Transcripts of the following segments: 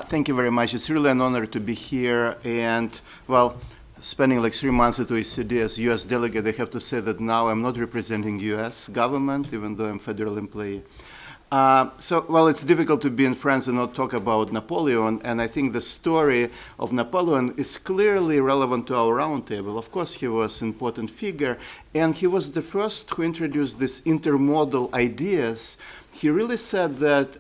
Thank you very much. It's really an honor to be here. And, well, spending like 3 months at OECD as US delegate, I have to say that now I'm not representing US government, even though I'm a federal employee. Well, it's difficult to be in France and not talk about Napoleon, and I think the story of Napoleon is clearly relevant to our roundtable. Of course, he was an important figure, and he was the first who introduced these intermodal ideas. He really said that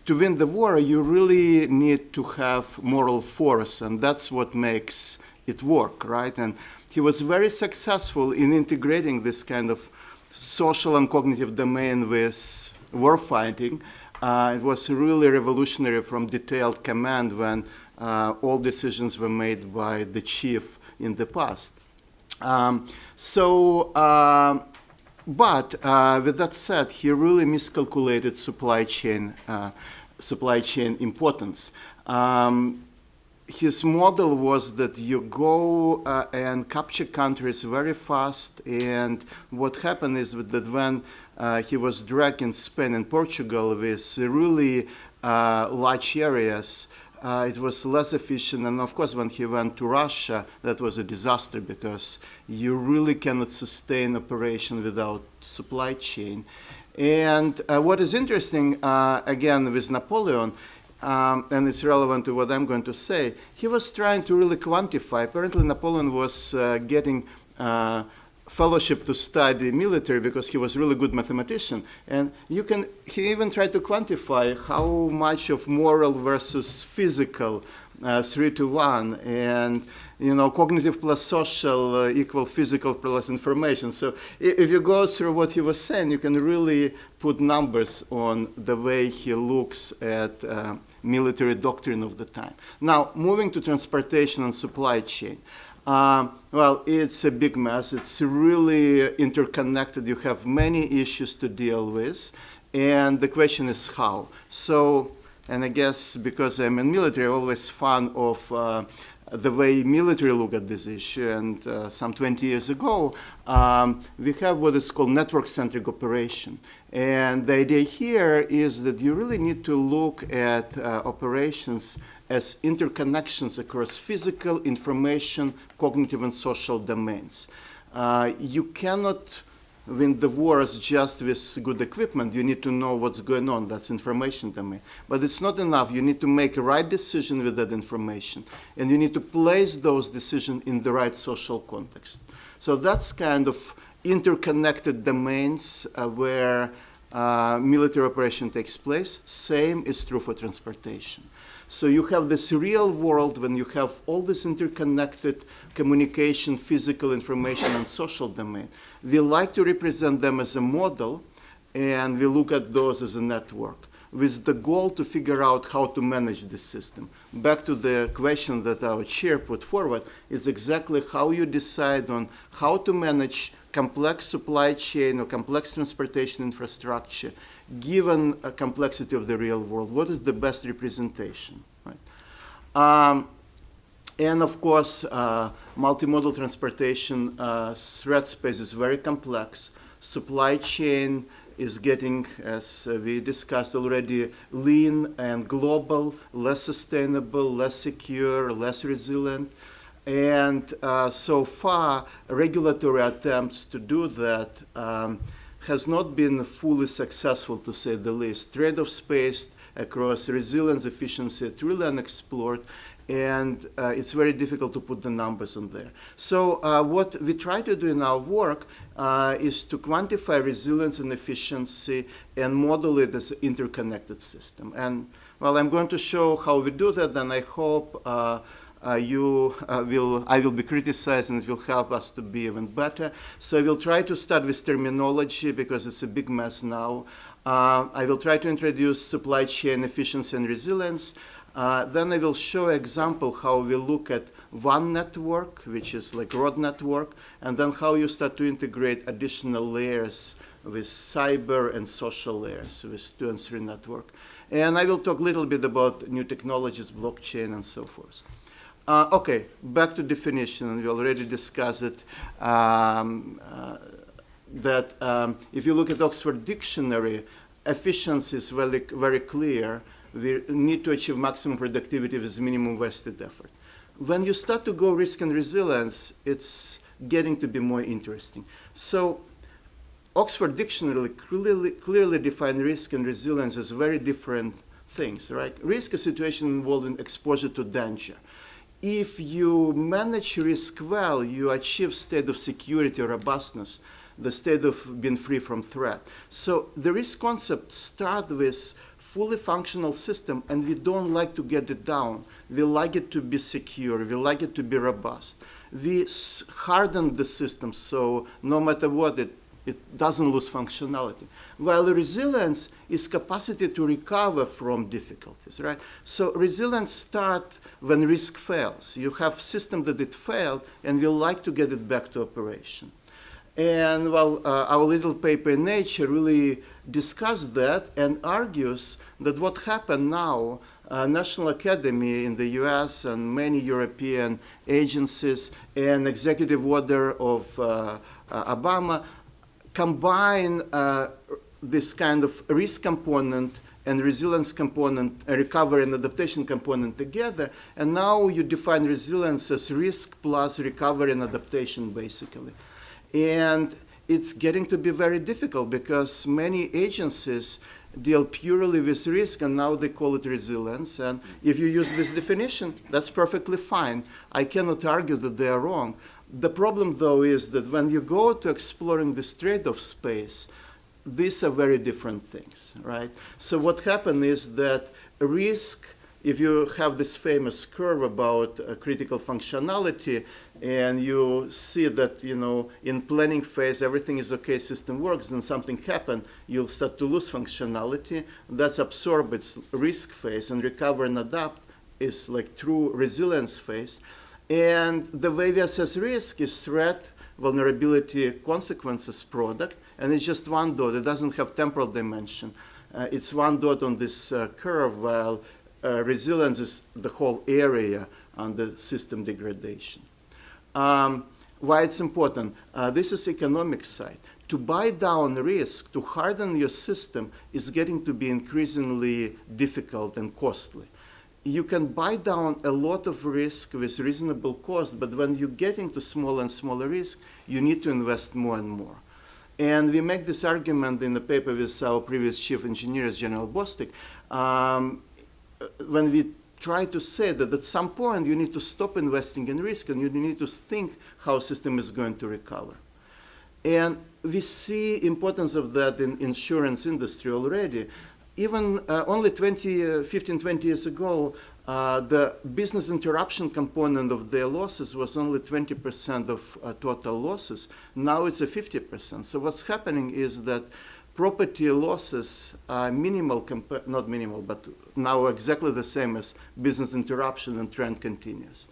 to win the war, you really need to have moral force, and that's what makes it work, right? And he was very successful in integrating this kind of social and cognitive domain with warfighting. It was really revolutionary from detailed command when all decisions were made by the chief in the past. But with that said, he really miscalculated supply chain importance. His model was that you go and capture countries very fast, and what happened is that when he was dragged in Spain and Portugal with really large areas, it was less efficient. And of course, when he went to Russia, that was a disaster because you really cannot sustain operation without supply chain. And what is interesting, again, with Napoleon, and it's relevant to what I'm going to say, he was trying to really quantify. Apparently, Napoleon was getting fellowship to study military because he was a really good mathematician. And he even tried to quantify how much of moral versus physical, 3 to 1, and cognitive plus social equal physical plus information. So if you go through what he was saying, you can really put numbers on the way he looks at military doctrine of the time. Now, moving to transportation and supply chain. Well, it's a big mess. It's really interconnected. You have many issues to deal with. And the question is how. So, and I guess because I'm in military, I'm always fan of the way military look at this issue. And some 20 years ago, we have what is called network-centric operation. And the idea here is that you really need to look at operations as interconnections across physical, information, cognitive, and social domains. You cannot win the wars just with good equipment. You need to know what's going on. That's information domain. But it's not enough. You need to make a right decision with that information. And you need to place those decisions in the right social context. So that's kind of interconnected domains where military operation takes place. Same is true for transportation. So you have this real world when you have all this interconnected communication, physical information, and social domain. We like to represent them as a model, and we look at those as a network with the goal to figure out how to manage this system. Back to the question that our chair put forward, is exactly how you decide on how to manage complex supply chain or complex transportation infrastructure, given a complexity of the real world. What is the best representation? Right? And of course, multimodal transportation threat space is very complex. Supply chain is getting, as we discussed already, lean and global, less sustainable, less secure, less resilient. And so far, regulatory attempts to do that has not been fully successful, to say the least. Trade-off space across resilience, efficiency, it's really unexplored, and it's very difficult to put the numbers on there. So what we try to do in our work is to quantify resilience and efficiency and model it as an interconnected system. And well, I'm going to show how we do that, and I hope I will be criticized, and it will help us to be even better. So I will try to start with terminology because it's a big mess now. I will try to introduce supply chain efficiency and resilience. Then I will show an example how we look at one network, which is like road network, and then how you start to integrate additional layers with cyber and social layers with 2 and 3 network. And I will talk a little bit about new technologies, blockchain, and so forth. Okay, back to definition. We already discussed it. If you look at Oxford Dictionary, efficiency is very, very clear. We need to achieve maximum productivity with minimum wasted effort. When you start to go risk and resilience, it's getting to be more interesting. So Oxford Dictionary clearly define risk and resilience as very different things, right? Risk is a situation involving exposure to danger. If you manage risk well, you achieve state of security or robustness, the state of being free from threat. So the risk concept starts with fully functional system, and we don't like to get it down. We like it to be secure. We like it to be robust. We harden the system so no matter what, it doesn't lose functionality. While resilience is capacity to recover from difficulties, right? So resilience starts when risk fails. You have system that it failed, and we like to get it back to operation. And well, our little paper in Nature really discussed that and argues that what happened now, National Academy in the US and many European agencies and executive order of Obama combine this kind of risk component and resilience component, recovery and adaptation component together, and now you define resilience as risk plus recovery and adaptation, basically. And it's getting to be very difficult because many agencies deal purely with risk, and now they call it resilience. And if you use this definition, that's perfectly fine. I cannot argue that they are wrong. The problem, though, is that when you go to exploring this trade-off space, these are very different things, right? So what happened is that risk, if you have this famous curve about critical functionality, and you see that, you know, in planning phase, everything is okay, system works, then something happened, you'll start to lose functionality. That's absorb, it's risk phase, and recover and adapt is like true resilience phase. And the way we assess risk is threat, vulnerability, consequences, product, and it's just one dot. It doesn't have temporal dimension. It's one dot on this curve, while resilience is the whole area on the system degradation. Why it's important? This is economic side. To buy down risk, to harden your system is getting to be increasingly difficult and costly. You can buy down a lot of risk with reasonable cost, but when you get into smaller and smaller risk, you need to invest more and more. And we make this argument in the paper with our previous chief engineer, General Bostic, when we try to say that at some point you need to stop investing in risk and you need to think how a system is going to recover. And we see importance of that in insurance industry already. Even only 15, 20 years ago, the business interruption component of their losses was only 20% of total losses. Now it's a 50%. So what's happening is that property losses are minimal, not minimal, but now exactly the same as business interruption, and trend continues.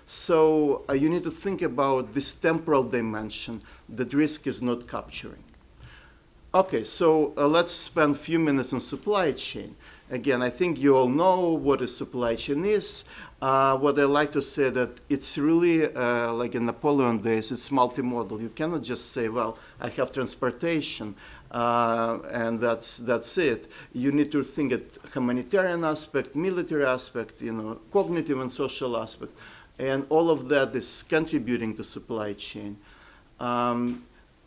So you need to think about this temporal dimension that risk is not capturing. Okay, so let's spend a few minutes on supply chain. Again, I think you all know what a supply chain is. What I like to say that it's really like in Napoleon days, it's multi-modal. You cannot just say, well, I have transportation and that's it. You need to think at humanitarian aspect, military aspect, you know, cognitive and social aspect, and all of that is contributing to supply chain.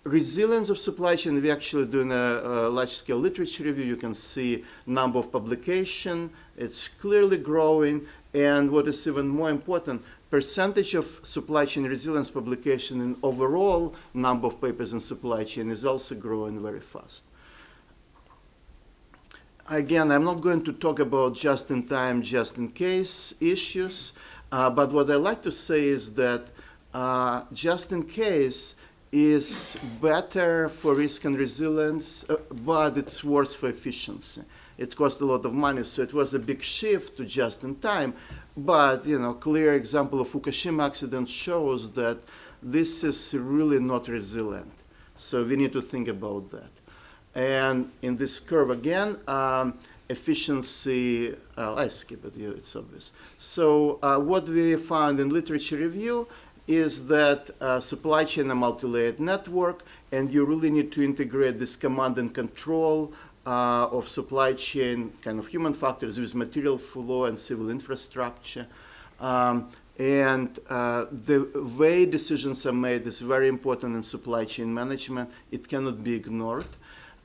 Resilience of supply chain, we're actually doing a large-scale literature review. You can see number of publication. It's clearly growing. And what is even more important, percentage of supply chain resilience publication in overall number of papers in supply chain is also growing very fast. Again, I'm not going to talk about just-in-time, just-in-case issues. But what I like to say is that just-in-case is better for risk and resilience, but it's worse for efficiency. It costs a lot of money, so it was a big shift to just-in-time. But, you know, clear example of Fukushima accident shows that this is really not resilient. So we need to think about that. And in this curve again, efficiency, I skip it, it's obvious. So what we found in literature review is that supply chain a multi-layered network, and you really need to integrate this command and control of supply chain, kind of human factors with material flow and civil infrastructure. The way decisions are made is very important in supply chain management. It cannot be ignored.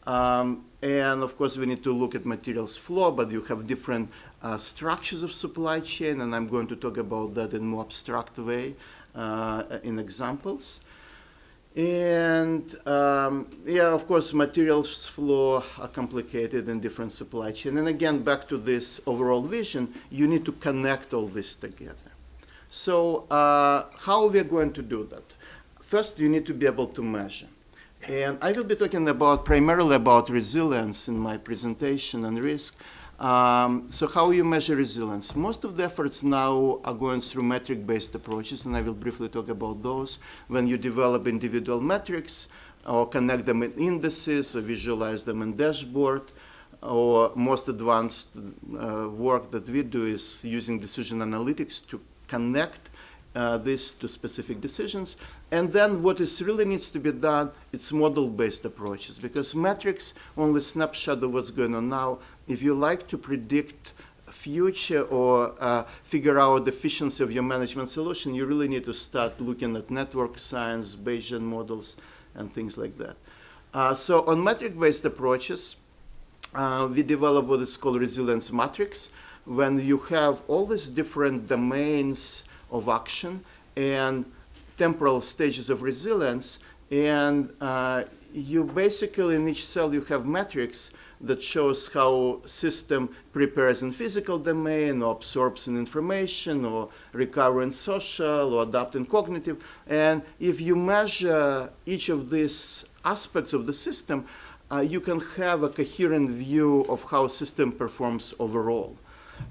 And of course, we need to look at materials flow, but you have different structures of supply chain, and I'm going to talk about that in a more abstract way in examples. And yeah, of course, materials flow are complicated in different supply chain. And again, back to this overall vision, you need to connect all this together. So how we are going to do that? First, you need to be able to measure. And I will be talking primarily about resilience in my presentation and risk. So how you measure resilience? Most of the efforts now are going through metric-based approaches, and I will briefly talk about those. When you develop individual metrics, or connect them in indices, or visualize them in dashboard, or most advanced work that we do is using decision analytics to connect this to specific decisions. And then what really needs to be done, it's model-based approaches, because metrics only snapshot of what's going on now. If you like to predict future or figure out the efficiency of your management solution, you really need to start looking at network science, Bayesian models, and things like that. So on metric-based approaches, we develop what is called resilience matrix, when you have all these different domains of action and temporal stages of resilience, and you basically in each cell you have metrics that shows how system prepares in physical domain, or absorbs in information, or recover in social, or adapt in cognitive. And if you measure each of these aspects of the system, you can have a coherent view of how system performs overall.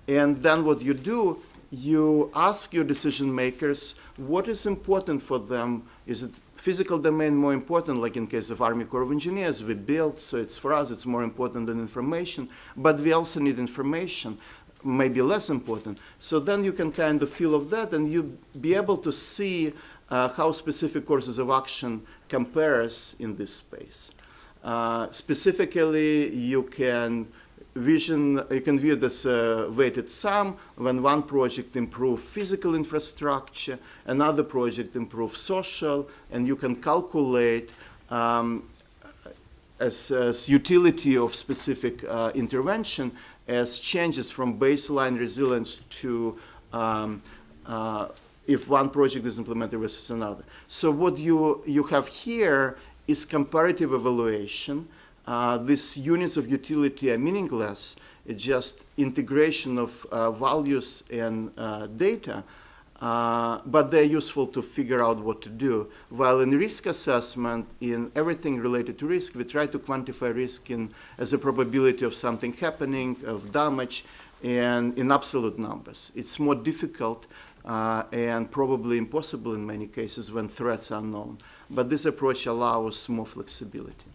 And then what you do, you ask your decision makers what is important for them. Is it physical domain more important, like in case of Army Corps of Engineers, we build, so it's for us it's more important than information, but we also need information, maybe less important. So then you can kind of feel of that, and you be able to see how specific courses of action compares in this space. Specifically, you can view this weighted sum when one project improves physical infrastructure, another project improves social, and you can calculate as utility of specific intervention as changes from baseline resilience to if one project is implemented versus another. So what you have here is comparative evaluation. These units of utility are meaningless. It's just integration of values and data, but they're useful to figure out what to do. While in risk assessment, in everything related to risk, we try to quantify risk as a probability of something happening, of damage, and in absolute numbers. It's more difficult and probably impossible in many cases when threats are known. But this approach allows more flexibility.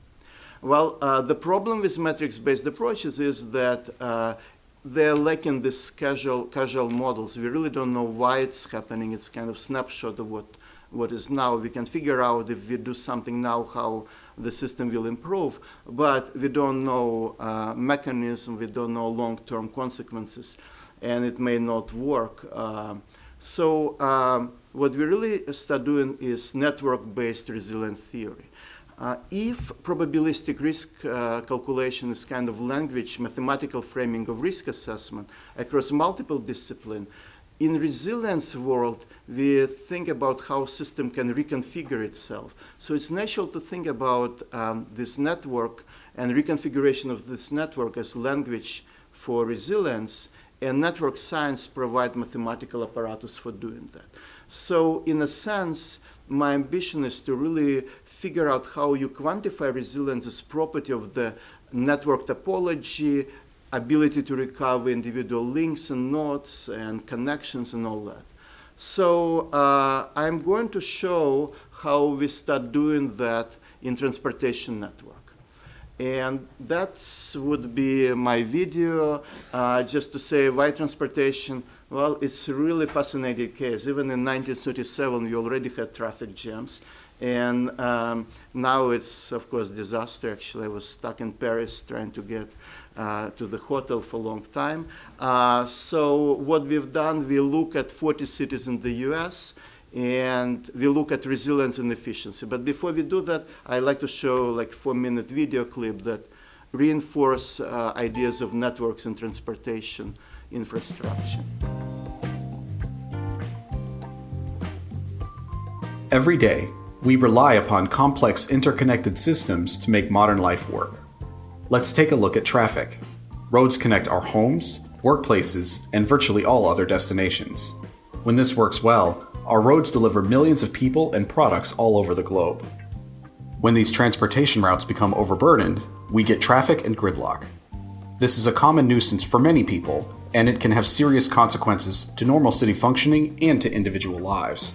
Well, the problem with metrics-based approaches is that they're lacking these casual models. We really don't know why it's happening. It's kind of snapshot of what is now. We can figure out if we do something now how the system will improve, but we don't know mechanism. We don't know long-term consequences, and it may not work. So what we really start doing is network-based resilience theory. If probabilistic risk calculation is kind of language, mathematical framing of risk assessment across multiple disciplines, in resilience world, we think about how system can reconfigure itself. So it's natural to think about this network and reconfiguration of this network as language for resilience, and network science provide mathematical apparatus for doing that. So in a sense, my ambition is to really figure out how you quantify resilience as property of the network topology, ability to recover individual links and nodes and connections and all that. So I'm going to show how we start doing that in transportation network. And that would be my video, just to say why transportation. Well, it's a really fascinating case. Even in 1937, we already had traffic jams. And now it's, of course, disaster. Actually, I was stuck in Paris trying to get to the hotel for a long time. So what we've done, we look at 40 cities in the US, and we look at resilience and efficiency. But before we do that, I'd like to show like 4-minute video clip that reinforce ideas of networks and transportation infrastructure. Every day, we rely upon complex interconnected systems to make modern life work. Let's take a look at traffic. Roads connect our homes, workplaces, and virtually all other destinations. When this works well, our roads deliver millions of people and products all over the globe. When these transportation routes become overburdened, we get traffic and gridlock. This is a common nuisance for many people, and it can have serious consequences to normal city functioning and to individual lives.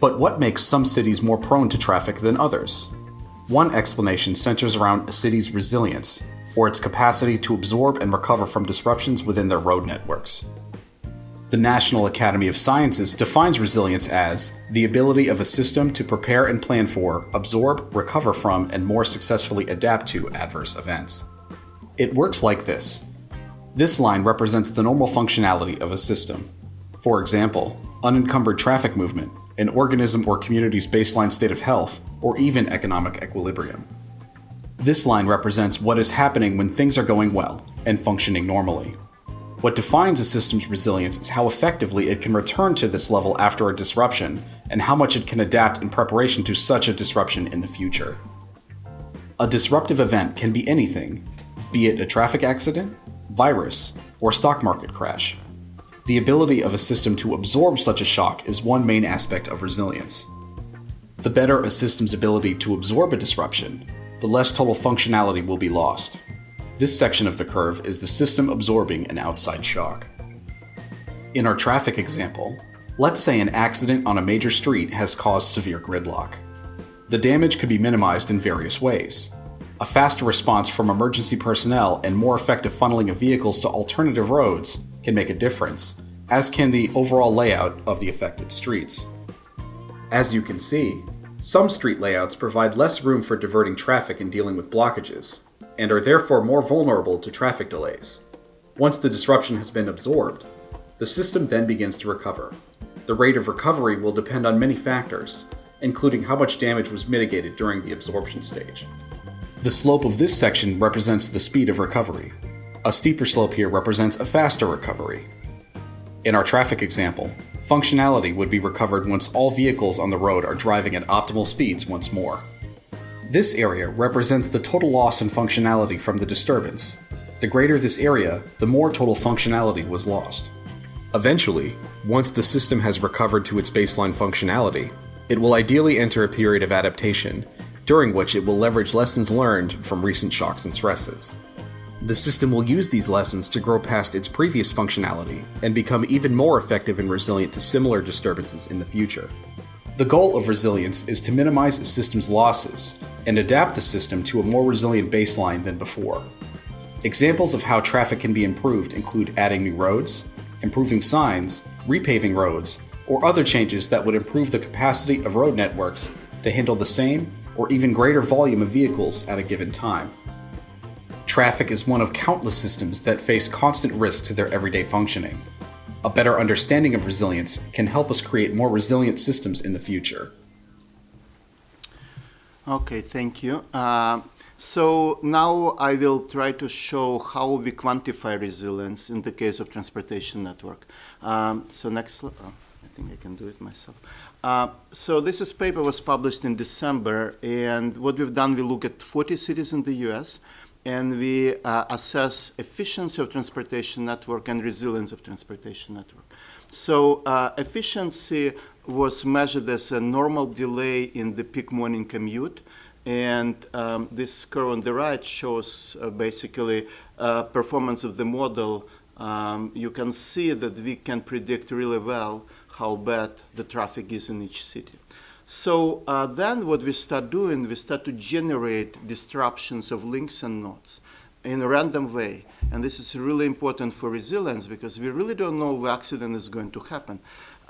But what makes some cities more prone to traffic than others? One explanation centers around a city's resilience, or its capacity to absorb and recover from disruptions within their road networks. The National Academy of Sciences defines resilience as the ability of a system to prepare and plan for, absorb, recover from, and more successfully adapt to adverse events. It works like this. This line represents the normal functionality of a system. For example, unencumbered traffic movement, an organism or community's baseline state of health, or even economic equilibrium. This line represents what is happening when things are going well and functioning normally. What defines a system's resilience is how effectively it can return to this level after a disruption, and how much it can adapt in preparation to such a disruption in the future. A disruptive event can be anything, be it a traffic accident, virus, or stock market crash. The ability of a system to absorb such a shock is one main aspect of resilience. The better a system's ability to absorb a disruption, the less total functionality will be lost. This section of the curve is the system absorbing an outside shock. In our traffic example, let's say an accident on a major street has caused severe gridlock. The damage could be minimized in various ways. A faster response from emergency personnel and more effective funneling of vehicles to alternative roads can make a difference, as can the overall layout of the affected streets. As you can see, some street layouts provide less room for diverting traffic and dealing with blockages, and are therefore more vulnerable to traffic delays. Once the disruption has been absorbed, the system then begins to recover. The rate of recovery will depend on many factors, including how much damage was mitigated during the absorption stage. The slope of this section represents the speed of recovery. A steeper slope here represents a faster recovery. In our traffic example, functionality would be recovered once all vehicles on the road are driving at optimal speeds once more. This area represents the total loss in functionality from the disturbance. The greater this area, the more total functionality was lost. Eventually, once the system has recovered to its baseline functionality, it will ideally enter a period of adaptation, during which it will leverage lessons learned from recent shocks and stresses. The system will use these lessons to grow past its previous functionality and become even more effective and resilient to similar disturbances in the future. The goal of resilience is to minimize a system's losses and adapt the system to a more resilient baseline than before. Examples of how traffic can be improved include adding new roads, improving signs, repaving roads, or other changes that would improve the capacity of road networks to handle the same or even greater volume of vehicles at a given time. Traffic is one of countless systems that face constant risk to their everyday functioning. A better understanding of resilience can help us create more resilient systems in the future. Okay, thank you. So now I will try to show how we quantify resilience in the case of transportation network. So next slide. Oh, I think I can do it myself. So this paper was published in December, and what we've done, we look at 40 cities in the US, and we assess efficiency of transportation network and resilience of transportation network. So efficiency was measured as a normal delay in the peak morning commute, and this curve on the right shows basically performance of the model. You can see that we can predict really well how bad the traffic is in each city. So then what we start doing, we start to generate disruptions of links and nodes in a random way. And this is really important for resilience because we really don't know where accident is going to happen.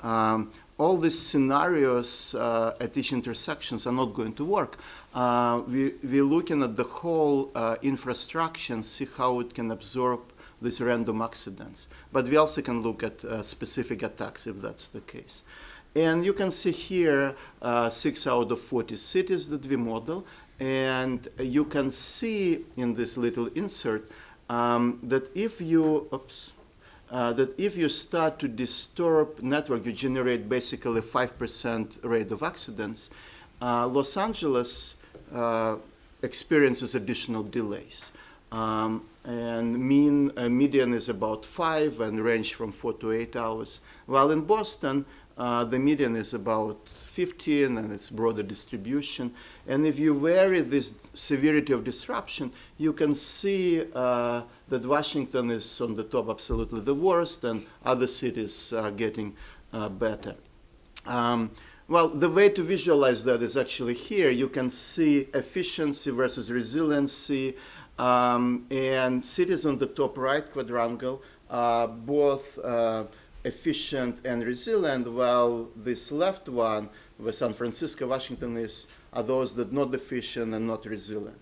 All these scenarios at each intersections are not going to work. We're looking at the whole infrastructure and see how it can absorb these random accidents. But we also can look at specific attacks if that's the case. And you can see here 6 out of 40 cities that we model. And you can see in this little insert that if you start to disturb network, you generate basically 5% rate of accidents. Los Angeles experiences additional delays. And median is about 5 and range from 4 to 8 hours. While in Boston, the median is about 15 and it's broader distribution. And if you vary this severity of disruption, you can see that Washington is on the top, absolutely the worst, and other cities are getting better. Well, the way to visualize that is actually here. You can see efficiency versus resiliency, and cities on the top right quadrangle are both efficient and resilient, while this left one, where San Francisco, Washington are those that are not efficient and not resilient.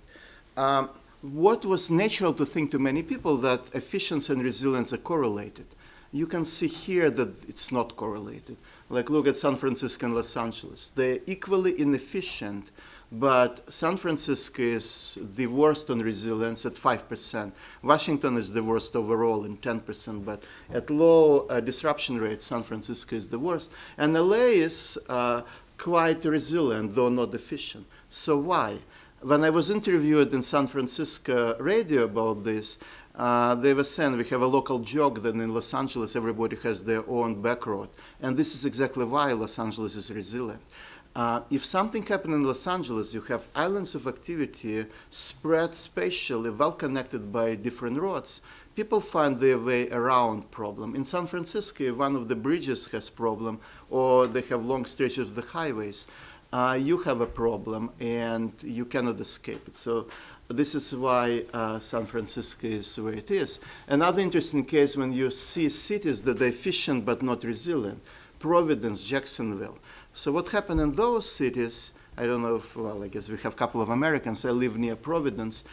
What was natural to think to many people that efficiency and resilience are correlated. You can see here that it's not correlated. Like look at San Francisco and Los Angeles. They're equally inefficient, but San Francisco is the worst on resilience at 5%. Washington is the worst overall in 10%, but at low disruption rates, San Francisco is the worst. And LA is quite resilient, though not efficient. So why? When I was interviewed in San Francisco radio about this, they were saying we have a local joke that in Los Angeles everybody has their own back road. And this is exactly why Los Angeles is resilient. If something happened in Los Angeles, you have islands of activity spread spatially, well connected by different roads. People find their way around problem. In San Francisco, if one of the bridges has problem, or they have long stretches of the highways, you have a problem and you cannot escape it. So this is why San Francisco is where it is. Another interesting case when you see cities that are efficient but not resilient, Providence, Jacksonville. So what happened in those cities, I don't know if, well, I guess we have a couple of Americans, I live near Providence.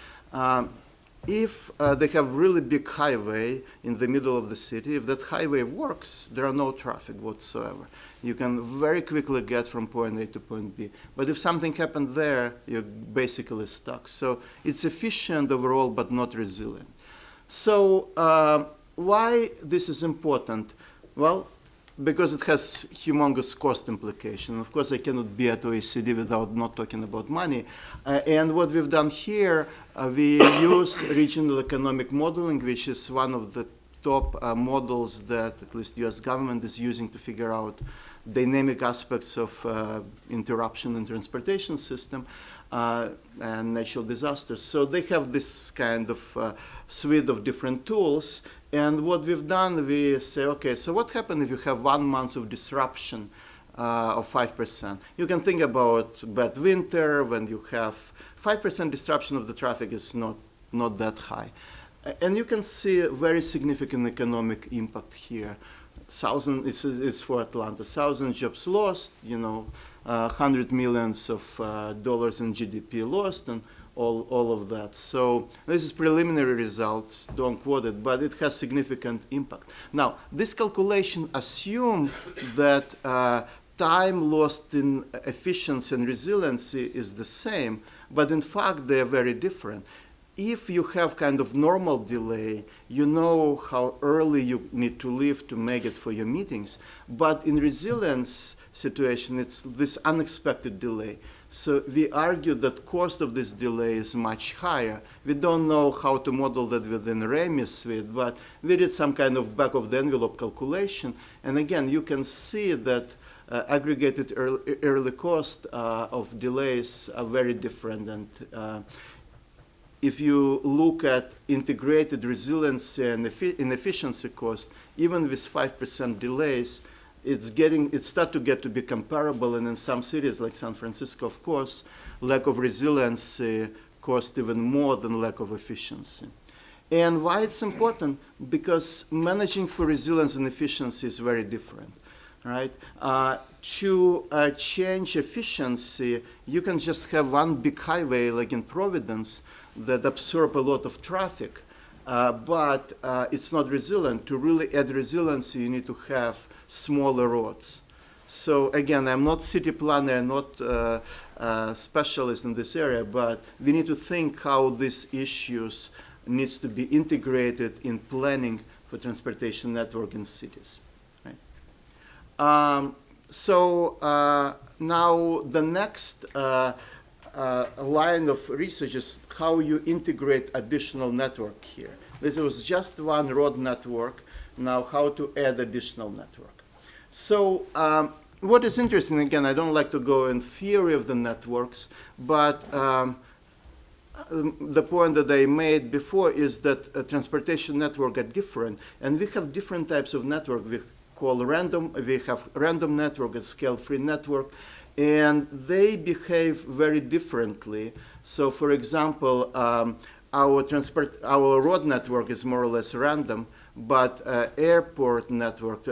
If they have really big highway in the middle of the city, if that highway works, there are no traffic whatsoever. You can very quickly get from point A to point B. But if something happened there, you're basically stuck. So it's efficient overall, but not resilient. So why this is important? Well, because it has humongous cost implication. Of course, I cannot be at OECD without not talking about money. And what we've done here, we use regional economic modeling, which is one of the top models that at least US government is using to figure out dynamic aspects of interruption in transportation system and natural disasters. So they have this kind of suite of different tools. And what we've done, we say, okay, so what happens if you have 1 month of disruption of 5%? You can think about bad winter when you have 5% disruption of the traffic is not that high. And you can see a very significant economic impact here. It's for Atlanta, 1,000 jobs lost, $100 million of dollars in GDP lost, and all of that. So this is preliminary results, don't quote it, but it has significant impact. Now, this calculation assumes that time lost in efficiency and resiliency is the same, but in fact they are very different. If you have kind of normal delay, you know how early you need to leave to make it for your meetings. But in resilience situation, it's this unexpected delay. So we argue that cost of this delay is much higher. We don't know how to model that within RAMI suite, but we did some kind of back of the envelope calculation. And again, you can see that aggregated early cost of delays are very different. And if you look at integrated resiliency and inefficiency cost, even with 5% delays, it starts to get to be comparable. And in some cities like San Francisco, of course, lack of resiliency costs even more than lack of efficiency. And why it's important? Because managing for resilience and efficiency is very different. right? To change efficiency, you can just have one big highway like in Providence that absorb a lot of traffic, but it's not resilient. To really add resiliency, you need to have smaller roads. So again, I'm not city planner, not specialist in this area, but we need to think how these issues needs to be integrated in planning for transportation network in cities. Right? Now the next line of research is how you integrate additional network here. This was just one road network. Now how to add additional network. So what is interesting, again, I don't like to go in theory of the networks, but the point that I made before is that transportation networks are different, and we have different types of network. We have random network, a scale-free network, and they behave very differently. So, for example, our road network is more or less random, but airport network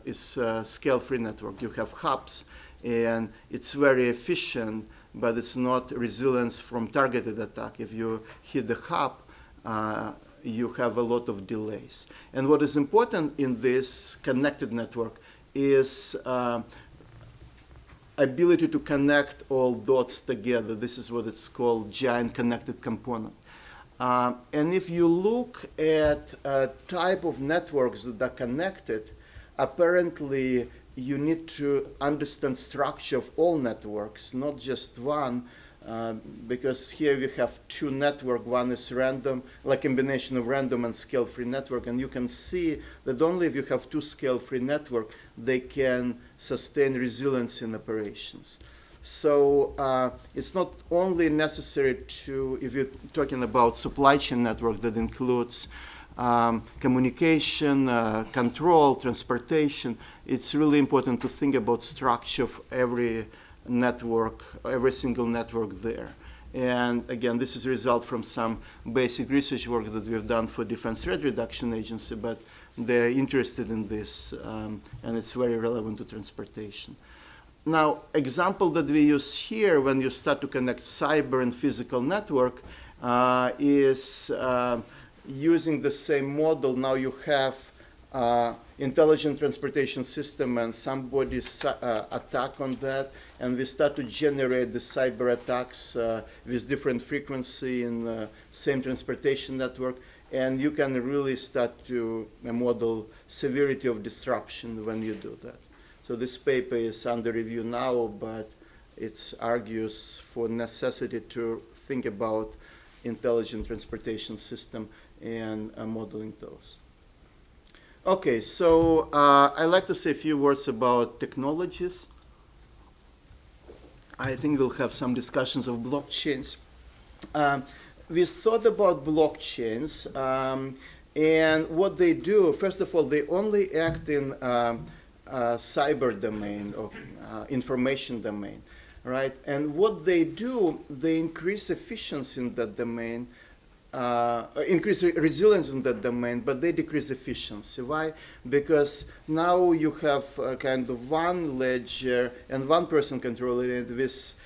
is a scale-free network. You have hubs, and it's very efficient, but it's not resilience from targeted attack. If you hit the hub, you have a lot of delays. And what is important in this connected network is ability to connect all dots together. This is what it's called, giant connected component. And if you look at type of networks that are connected, apparently you need to understand structure of all networks, not just one, because here we have two networks. One is random, like combination of random and scale-free network, and you can see that only if you have two scale-free networks, they can sustain resilience in operations. So it's not only necessary to, if you're talking about supply chain network that includes communication, control, transportation, it's really important to think about structure of every network, every single network there. And again, this is a result from some basic research work that we've done for Defense Threat Reduction Agency, but they're interested in this, and it's very relevant to transportation. Now, example that we use here when you start to connect cyber and physical network is using the same model. Now you have intelligent transportation system and somebody's attack on that, and we start to generate the cyber attacks with different frequency in the same transportation network, and you can really start to model severity of disruption when you do that. So this paper is under review now, but it argues for necessity to think about intelligent transportation system and modeling those. Okay, so I'd like to say a few words about technologies. I think we'll have some discussions of blockchains. We thought about blockchains, and what they do, first of all, they only act in cyber domain or information domain, right? And what they do, they increase efficiency in that domain, increase resilience in that domain, but they decrease efficiency. Why? Because now you have kind of one ledger and one person controlling it. With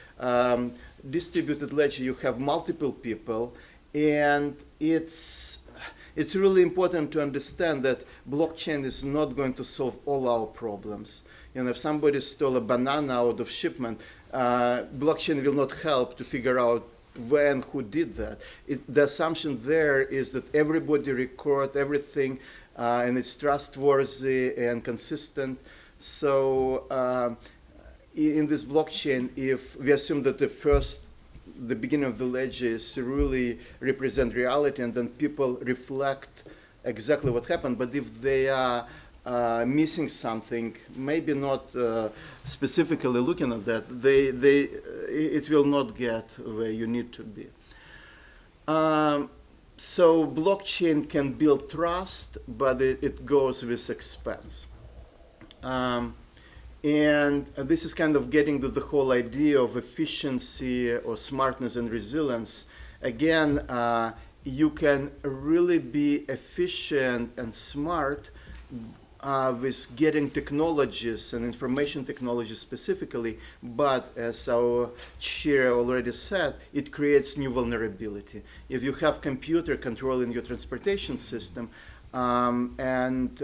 distributed ledger, you have multiple people, and it's really important to understand that blockchain is not going to solve all our problems. You know, if somebody stole a banana out of shipment, blockchain will not help to figure out when, who did that. The assumption there is that everybody record everything and it's trustworthy and consistent. So in this blockchain, if we assume that the beginning of the ledger is really represent reality, and then people reflect exactly what happened, but if they are missing something, maybe not specifically looking at that, it will not get where you need to be. So blockchain can build trust, but it goes with expense. And this is kind of getting to the whole idea of efficiency or smartness and resilience. Again, you can really be efficient and smart with getting technologies and information technology specifically, but as our chair already said, it creates new vulnerability. If you have computer controlling your transportation system, and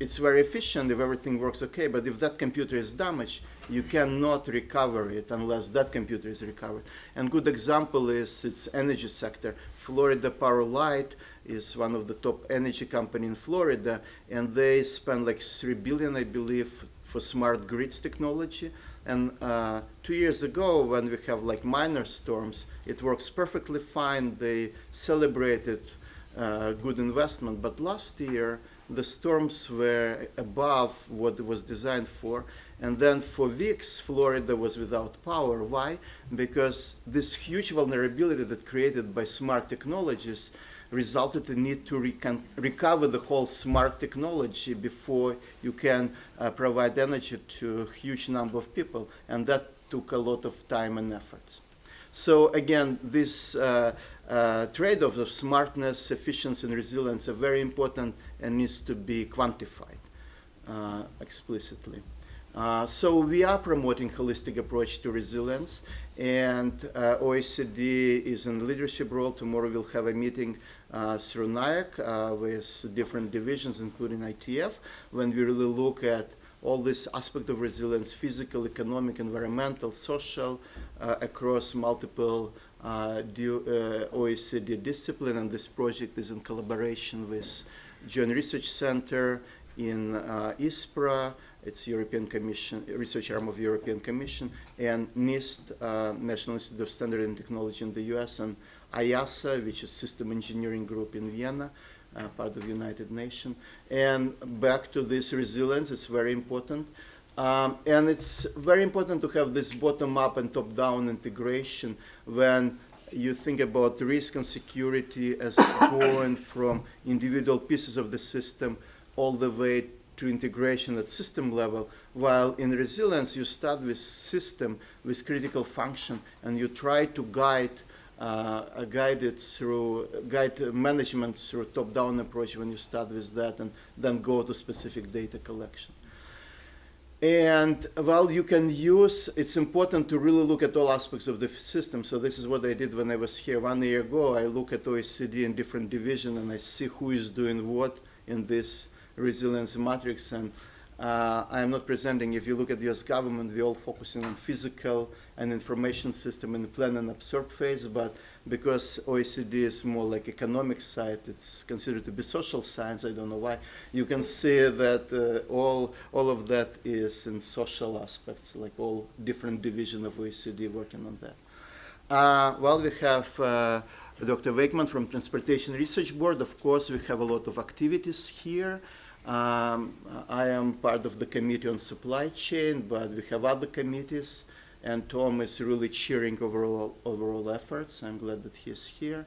it's very efficient if everything works okay, but if that computer is damaged, you cannot recover it unless that computer is recovered. And good example is its energy sector. Florida Power Light is one of the top energy company in Florida, and they spend like $3 billion, I believe, for smart grids technology. And 2 years ago, when we have like minor storms, it works perfectly fine. They celebrated good investment, but last year the storms were above what it was designed for, and then for weeks Florida was without power. Why? Because this huge vulnerability that created by smart technologies resulted in need to recover the whole smart technology before you can provide energy to a huge number of people, and that took a lot of time and efforts. So again, this trade-off of smartness, efficiency, and resilience are very important and needs to be quantified explicitly. So we are promoting holistic approach to resilience, and OECD is in leadership role. Tomorrow we'll have a meeting through NIAC with different divisions, including ITF, when we really look at all this aspect of resilience, physical, economic, environmental, social, across multiple OECD discipline. And this project is in collaboration with Joint Research Center in ISPRA, it's European Commission, research arm of European Commission, and NIST, National Institute of Standard and Technology in the US, and IASA, which is System Engineering Group in Vienna, part of United Nations. And back to this resilience, it's very important. And it's very important to have this bottom-up and top-down integration when you think about risk and security as going from individual pieces of the system all the way to integration at system level, while in resilience you start with system, with critical function, and you try to guide management through top-down approach when you start with that, and then go to specific data collection. And while you can use, it's important to really look at all aspects of the system. So this is what I did when I was here 1 year ago. I look at OECD in different divisions, and I see who is doing what in this resilience matrix. And I am not presenting, if you look at the US government, we're all focusing on physical and information system in the plan and absorb phase, but because OECD is more like economic side, it's considered to be social science, I don't know why. You can see that all of that is in social aspects, like all different divisions of OECD working on that. Well, we have Dr. Wakeman from Transportation Research Board. Of course, we have a lot of activities here. I am part of the committee on supply chain, but we have other committees, and Tom is really cheering overall efforts. I'm glad that he's here.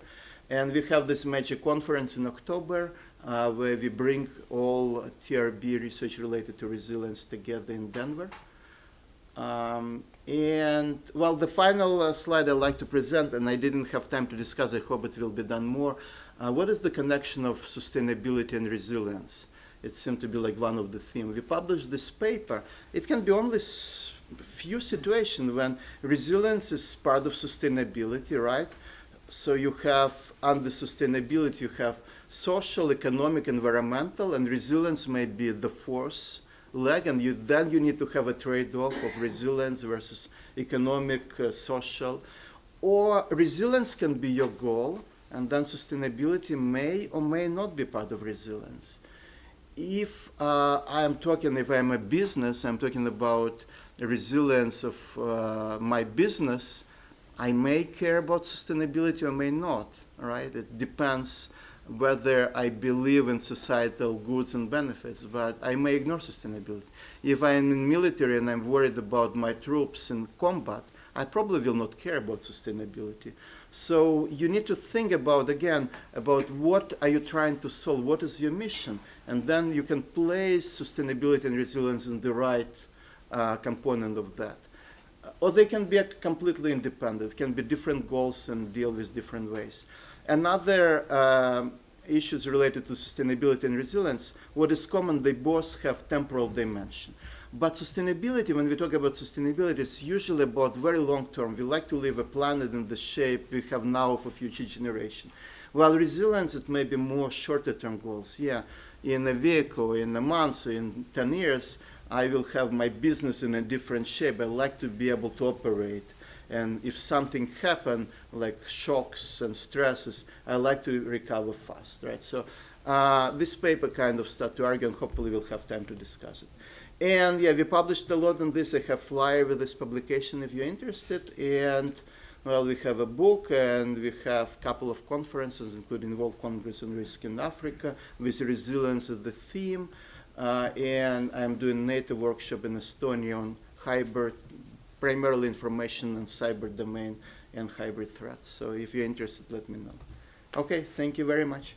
And we have this major conference in October where we bring all TRB research related to resilience together in Denver. And well, the final slide I'd like to present, and I didn't have time to discuss, I hope it will be done more. What is the connection of sustainability and resilience? It seemed to be like one of the themes. We published this paper. It can be only few situations when resilience is part of sustainability, right? So you have, under sustainability, you have social, economic, environmental, and resilience may be the fourth leg, and then you need to have a trade-off of resilience versus economic, social. Or resilience can be your goal, and then sustainability may or may not be part of resilience. If if I'm a business, I'm talking about the resilience of my business, I may care about sustainability or may not, right? It depends whether I believe in societal goods and benefits, but I may ignore sustainability. If I'm in military and I'm worried about my troops in combat, I probably will not care about sustainability. So you need to think about, again, about what are you trying to solve, what is your mission, and then you can place sustainability and resilience in the right component of that. Or they can be completely independent, can be different goals and deal with different ways. Another issues related to sustainability and resilience, what is common, they both have temporal dimension. But sustainability, when we talk about sustainability, is usually about very long term. We like to leave a planet in the shape we have now for future generation. While resilience, it may be more shorter term goals. Yeah, in a vehicle, in a month, in 10 years, I will have my business in a different shape. I like to be able to operate. And if something happens, like shocks and stresses, I like to recover fast, right? So this paper kind of start to argue, and hopefully we'll have time to discuss it. And yeah, we published a lot on this. I have flyer with this publication if you're interested. And well, we have a book, and we have a couple of conferences, including World Congress on Risk in Africa, with resilience as the theme. And I'm doing native workshop in Estonia on hybrid, primarily information and cyber domain and hybrid threats. So if you're interested, let me know. Okay, thank you very much.